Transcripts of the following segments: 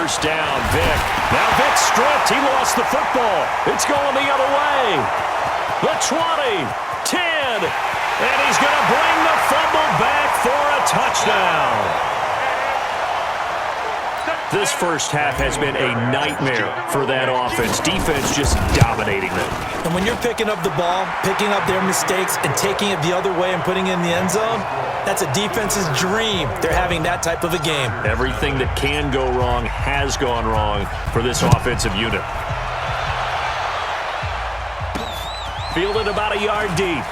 first down. Vick. Now Vick stripped. He lost the football. It's going the other way. The 20, 10, and he's going to bring the fumble back for a touchdown. This first half has been a nightmare for that offense. Defense just dominating them. And when you're picking up the ball, picking up their mistakes, and taking it the other way and putting it in the end zone, that's a defense's dream. They're having that type of a game. Everything that can go wrong has gone wrong for this offensive unit. Fielded about a yard deep.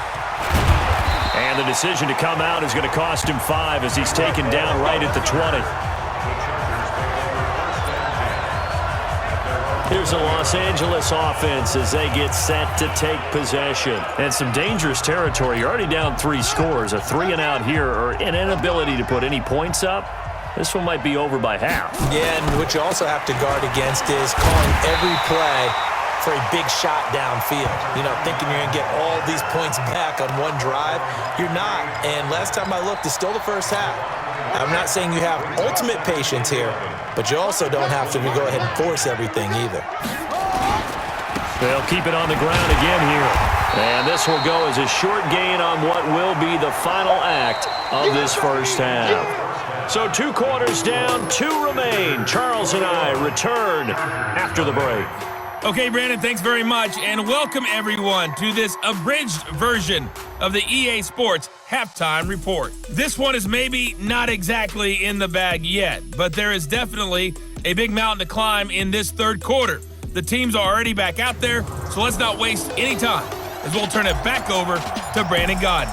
And the decision to come out is going to cost him 5 as he's taken down right at the 20. Here's the Los Angeles offense as they get set to take possession. And some dangerous territory. You're already down 3 scores. A 3-and-out here or an inability to put any points up. This one might be over by half. Yeah, and what you also have to guard against is calling every play for a big shot downfield. You know, thinking you're going to get all these points back on one drive. You're not. And last time I looked, it's still the first half. I'm not saying you have ultimate patience here, but you also don't have to go ahead and force everything either. They'll keep it on the ground again here. And this will go as a short gain on what will be the final act of this first half. So 2 quarters down, 2 remain. Charles and I return after the break. Okay, Brandon, thanks very much, and welcome everyone to this abridged version of the EA Sports Halftime Report. This one is maybe not exactly in the bag yet, but there is definitely a big mountain to climb in this third quarter. The teams are already back out there, so let's not waste any time as we'll turn it back over to Brandon Gaudin.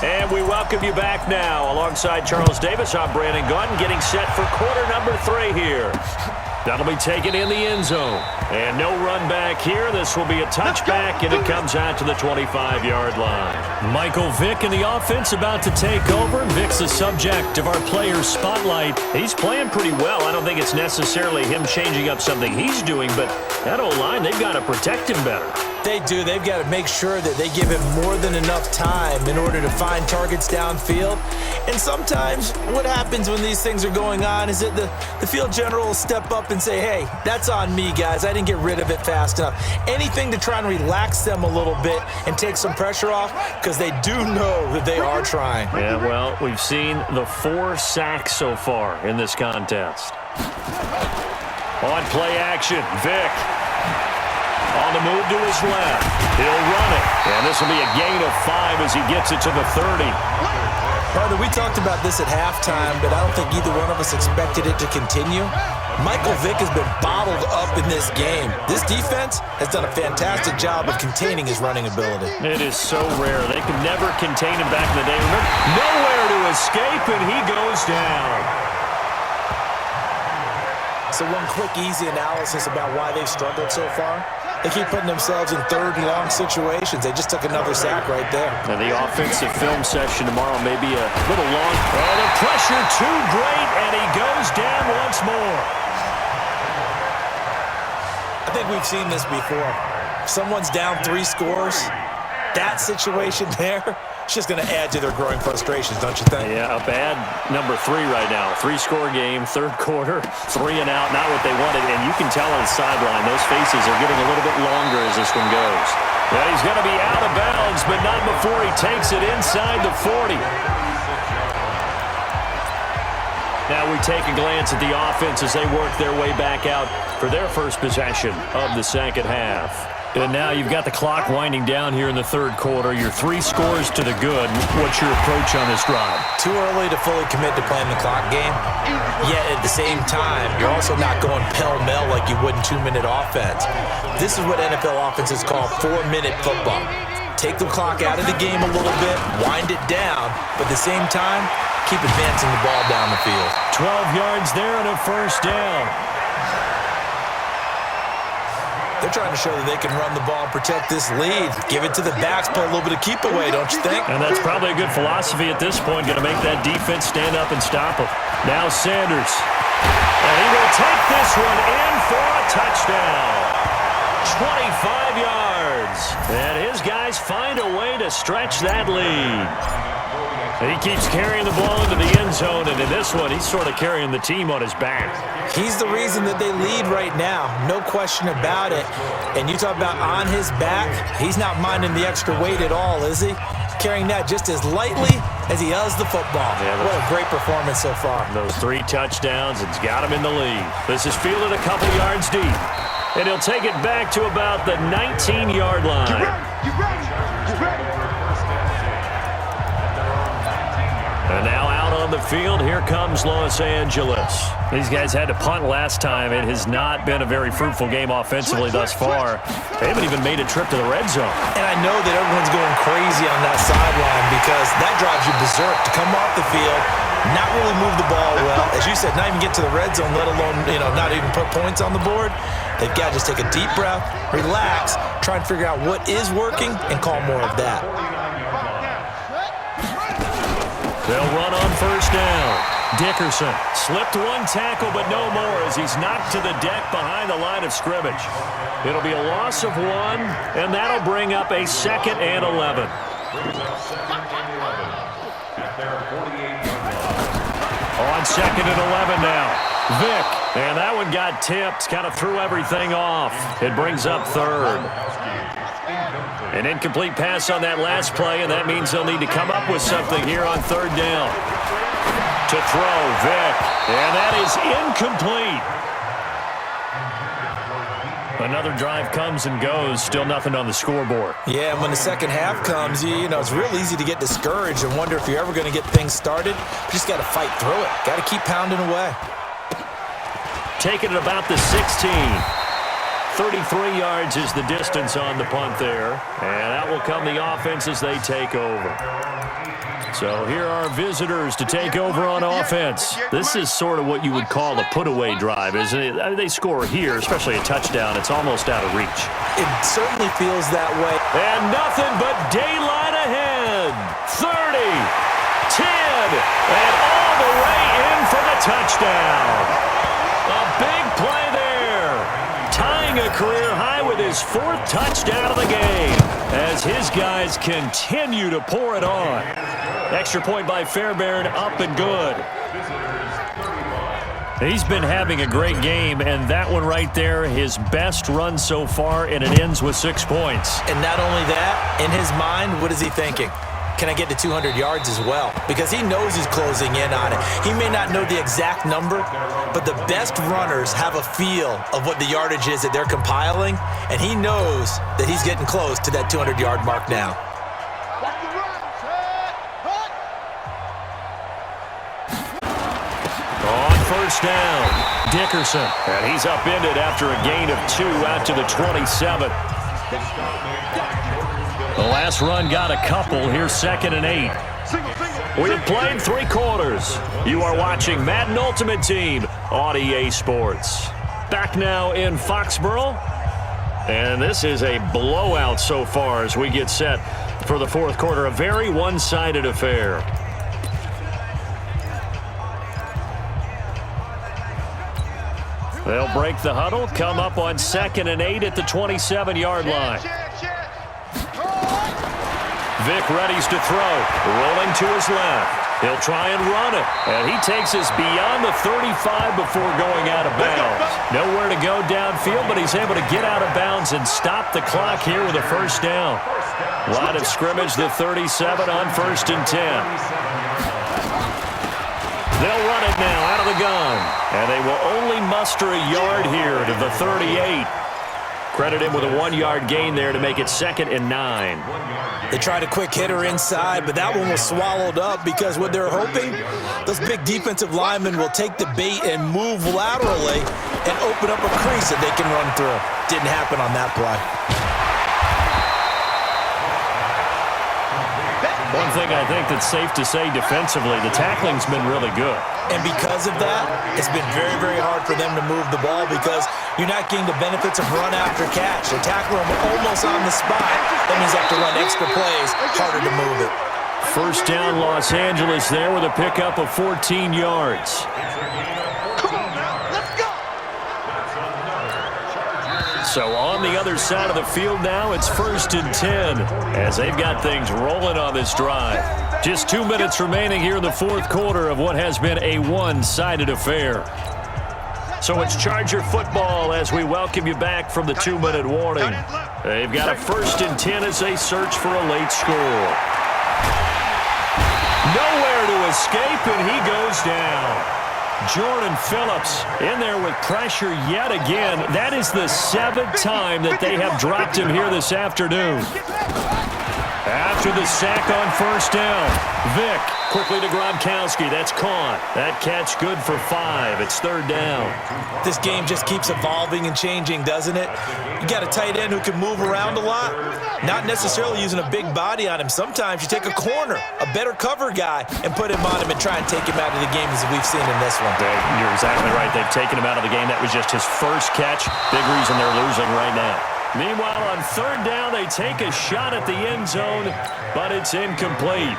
And we welcome you back now. Alongside Charles Davis, I'm Brandon Gaudin, getting set for quarter number 3 here. That'll be taken in the end zone. And no run back here. This will be a touchback, and it comes out to the 25-yard line. Michael Vick in the offense about to take over. Vick's the subject of our player's spotlight. He's playing pretty well. I don't think it's necessarily him changing up something he's doing, but that O-line, they've got to protect him better. They do. They've got to make sure that they give him more than enough time in order to find targets downfield. And sometimes what happens when these things are going on is that the field general will step up and say, hey, that's on me, guys. I didn't get rid of it fast enough. Anything to try and relax them a little bit and take some pressure off because they do know that they are trying. Yeah, well, we've seen the 4 sacks so far in this contest. On play action, Vick. On the move to his left. He'll run it. And this will be a gain of 5 as he gets it to the 30. Partner, we talked about this at halftime, but I don't think either one of us expected it to continue. Michael Vick has been bottled up in this game. This defense has done a fantastic job of containing his running ability. It is so rare. They could never contain him back in the day. Remember, nowhere to escape, and he goes down. So one quick, easy analysis about why they've struggled so far. They keep putting themselves in 3rd and long situations. They just took another sack right there. And the offensive film session tomorrow may be a little long. Oh, the pressure too great, and he goes down once more. I think we've seen this before. Someone's down 3 scores. That situation there, it's just going to add to their growing frustrations, don't you think? Yeah, a bad number 3 right now. 3-score game, 3rd quarter, 3-and-out, not what they wanted. And you can tell on the sideline, those faces are getting a little bit longer as this one goes. Well, he's going to be out of bounds, but not before he takes it inside the 40. Now we take a glance at the offense as they work their way back out for their first possession of the second half. And now you've got the clock winding down here in the 3rd quarter. You're 3 scores to the good. What's your approach on this drive? Too early to fully commit to playing the clock game. Yet at the same time, you're also not going pell-mell like you would in 2-minute offense. This is what NFL offenses call 4-minute football. Take the clock out of the game a little bit, wind it down, but at the same time, keep advancing the ball down the field. 12 yards there and a first down. They're trying to show that they can run the ball and protect this lead. Give it to the backs, play a little bit of keep away, don't you think? And that's probably a good philosophy at this point, going to make that defense stand up and stop them. Now Sanders. And he will take this one in for a touchdown. 25 yards. And his guys find a way to stretch that lead. And he keeps carrying the ball into the end zone, and in this one, he's sort of carrying the team on his back. He's the reason that they lead right now, no question about it. And you talk about on his back, he's not minding the extra weight at all, is he? Carrying that just as lightly as he does the football. Yeah, what a great performance so far. Those 3 touchdowns, it's got him in the lead. This is fielded a couple yards deep. And he'll take it back to about the 19-yard line. You ready? And now out on the field, here comes Los Angeles. These guys had to punt last time. It has not been a very fruitful game offensively thus far. They haven't even made a trip to the red zone. And I know that everyone's going crazy on that sideline because that drives you berserk to come off the field, not really move the ball well. As you said, not even get to the red zone, let alone, not even put points on the board. They've got to just take a deep breath, relax, try and figure out what is working, and call more of that. They'll run on first down. Dickerson slipped one tackle, but no more as he's knocked to the deck behind the line of scrimmage. It'll be a loss of 1, and that'll bring up a 2nd and 11. On 2nd and 11 now. Vick, and that one got tipped, kind of threw everything off. It brings up 3rd. An incomplete pass on that last play, and that means they'll need to come up with something here on 3rd down. To throw, Vick, and that is incomplete. Another drive comes and goes, still nothing on the scoreboard. Yeah, and when the second half comes, it's real easy to get discouraged and wonder if you're ever going to get things started. You just got to fight through it. Got to keep pounding away. Taking it about the 16. 33 yards is the distance on the punt there. And that will come the offense as they take over. So here are visitors to take over on offense. This is sort of what you would call a put-away drive, isn't it? I mean, they score here, especially a touchdown. It's almost out of reach. It certainly feels that way. And nothing but daylight ahead. 30, 10, and all the way in for the touchdown. A big play there. Tying a career high with his 4th touchdown of the game as his guys continue to pour it on. Extra point by Fairbairn, up and good. He's been having a great game, and that one right there, his best run so far, and it ends with 6 points. And not only that, in his mind, what is he thinking? Can I get to 200 yards as well? Because he knows he's closing in on it. He may not know the exact number, but the best runners have a feel of what the yardage is that they're compiling, and he knows that he's getting close to that 200-yard mark now. On first down, Dickerson. And he's upended after a gain of 2 out to the 27. The last run got a couple. Here's 2nd and 8. We have played 3 quarters. You are watching Madden Ultimate Team on EA Sports. Back now in Foxborough. And this is a blowout so far as we get set for the 4th quarter. A very one-sided affair. They'll break the huddle, come up on 2nd and 8 at the 27-yard line. Vick readies to throw, rolling to his left. He'll try and run it, and he takes us beyond the 35 before going out of bounds. Nowhere to go downfield, but he's able to get out of bounds and stop the clock here with a first down. Line of scrimmage, the 37 on 1st and 10. They'll run it now out of the gun, and they will only muster a yard here to the 38. Credit him with a 1-yard gain there to make it 2nd and 9. They tried a quick hitter inside, but that one was swallowed up because what they're hoping, those big defensive linemen will take the bait and move laterally and open up a crease that they can run through. Didn't happen on that play. One thing I think that's safe to say defensively, the tackling's been really good. And because of that, it's been very, very hard for them to move the ball because you're not getting the benefits of run after catch. They're tackling them almost on the spot. That means they have to run extra plays, harder to move it. First down, Los Angeles there with a pickup of 14 yards. So on the other side of the field now, it's 1st and 10 as they've got things rolling on this drive. Just 2 minutes remaining here in the fourth quarter of what has been a one-sided affair. So it's Charger football as we welcome you back from the 2-minute warning. They've got a 1st and 10 as they search for a late score. Nowhere to escape, and he goes down. Jordan Phillips in there with pressure yet again. That is the 7th time that they have dropped him here this afternoon. After the sack on 1st down, Vick quickly to Gronkowski. That's caught. That catch good for 5. It's 3rd down. This game just keeps evolving and changing, doesn't it? You got a tight end who can move around a lot, not necessarily using a big body on him. Sometimes you take a corner, a better cover guy, and put him on him and try and take him out of the game as we've seen in this one. You're exactly right. They've taken him out of the game. That was just his first catch. Big reason they're losing right now. Meanwhile, on 3rd down, they take a shot at the end zone, but it's incomplete.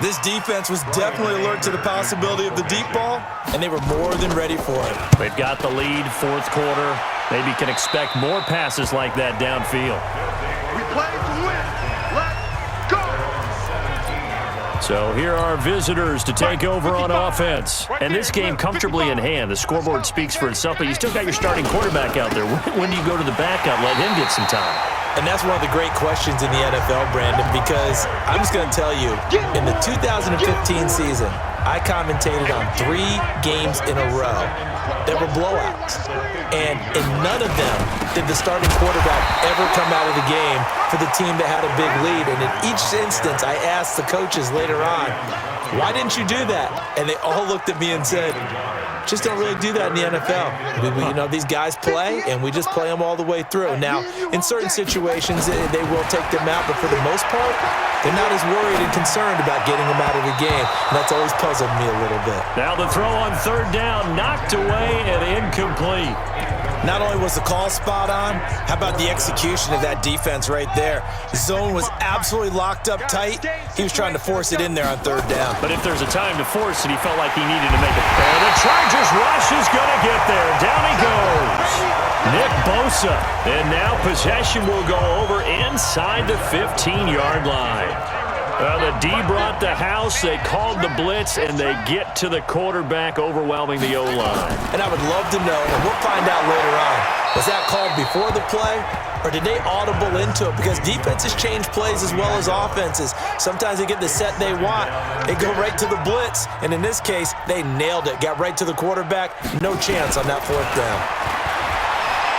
This defense was definitely alert to the possibility of the deep ball, and they were more than ready for it. They've got the lead, 4th quarter. Maybe can expect more passes like that downfield. We play to win. Let's go! So here are visitors to take over on offense. And this game comfortably in hand. The scoreboard speaks for itself, but you still got your starting quarterback out there. When do you go to the backup, let him get some time? And that's one of the great questions in the NFL, Brandon, because I'm just going to tell you, in the 2015 season, I commentated on 3 games in a row that were blowouts. And in none of them did the starting quarterback ever come out of the game for the team that had a big lead. And in each instance, I asked the coaches later on, why didn't you do that? And they all looked at me and said, just don't really do that in the NFL. These guys play, and we just play them all the way through. Now, in certain situations, they will take them out, but for the most part, they're not as worried and concerned about getting them out of the game. And that's always puzzled me a little bit. Now the throw on 3rd down, knocked away and incomplete. Not only was the call spot on, how about the execution of that defense right there? The zone was absolutely locked up tight. He was trying to force it in there on 3rd down. But if there's a time to force it, he felt like he needed to make it. And the Chargers rush is going to get there. Down he goes. Nick Bosa. And now possession will go over inside the 15-yard line. The D brought the house. They called the blitz, and they get to the quarterback, overwhelming the O-line. And I would love to know, and we'll find out later on, was that called before the play, or did they audible into it? Because defenses change plays as well as offenses. Sometimes they get the set they want. They go right to the blitz, and in this case, they nailed it. Got right to the quarterback. No chance on that 4th down.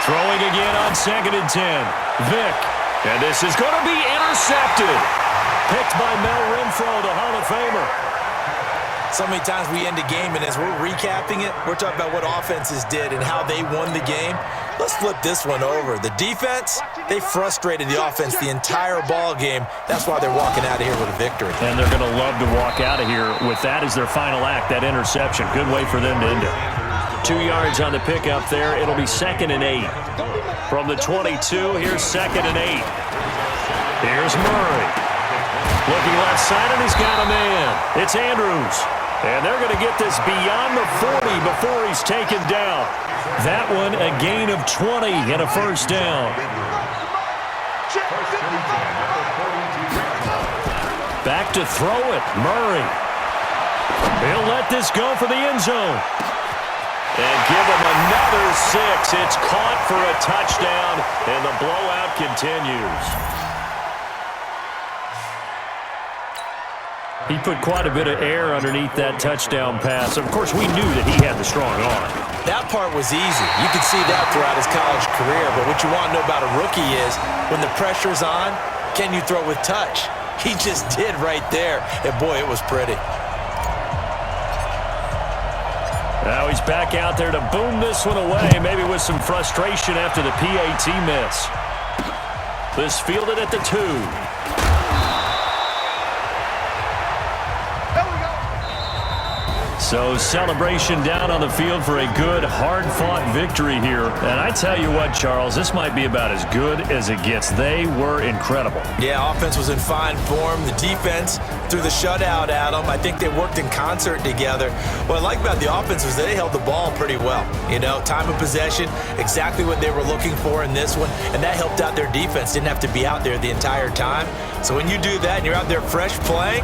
Throwing again on 2nd and 10. Vick. And this is going to be intercepted. Picked by Mel Renfro, the Hall of Famer. So many times we end a game, and as we're recapping it, we're talking about what offenses did and how they won the game. Let's flip this one over. The defense, they frustrated the offense the entire ball game. That's why they're walking out of here with a victory. And they're going to love to walk out of here with that as their final act, that interception. Good way for them to end it. 2 yards on the pickup there. It'll be 2nd and 8. From the 22, here's 2nd and 8. Here's Murray. Looking left side, and he's got a man. It's Andrews. And they're going to get this beyond the 40 before he's taken down. That one, a gain of 20 and a 1st down. Back to throw it, Murray. He'll let this go for the end zone. And give him another 6. It's caught for a touchdown, and the blowout continues. He put quite a bit of air underneath that touchdown pass. Of course, we knew that he had the strong arm. That part was easy. You could see that throughout his college career. But what you want to know about a rookie is when the pressure's on, can you throw with touch? He just did right there. And, boy, it was pretty. Now he's back out there to boom this one away, maybe with some frustration after the PAT miss. This fielded at the 2. So celebration down on the field for a good, hard-fought victory here. And I tell you what, Charles, this might be about as good as it gets. They were incredible. Yeah, offense was in fine form. The defense through the shutout, Adam. I think they worked in concert together. What I like about the offense was they held the ball pretty well. You know, time of possession, exactly what they were looking for in this one, and that helped out their defense. Didn't have to be out there the entire time. So when you do that and you're out there fresh playing,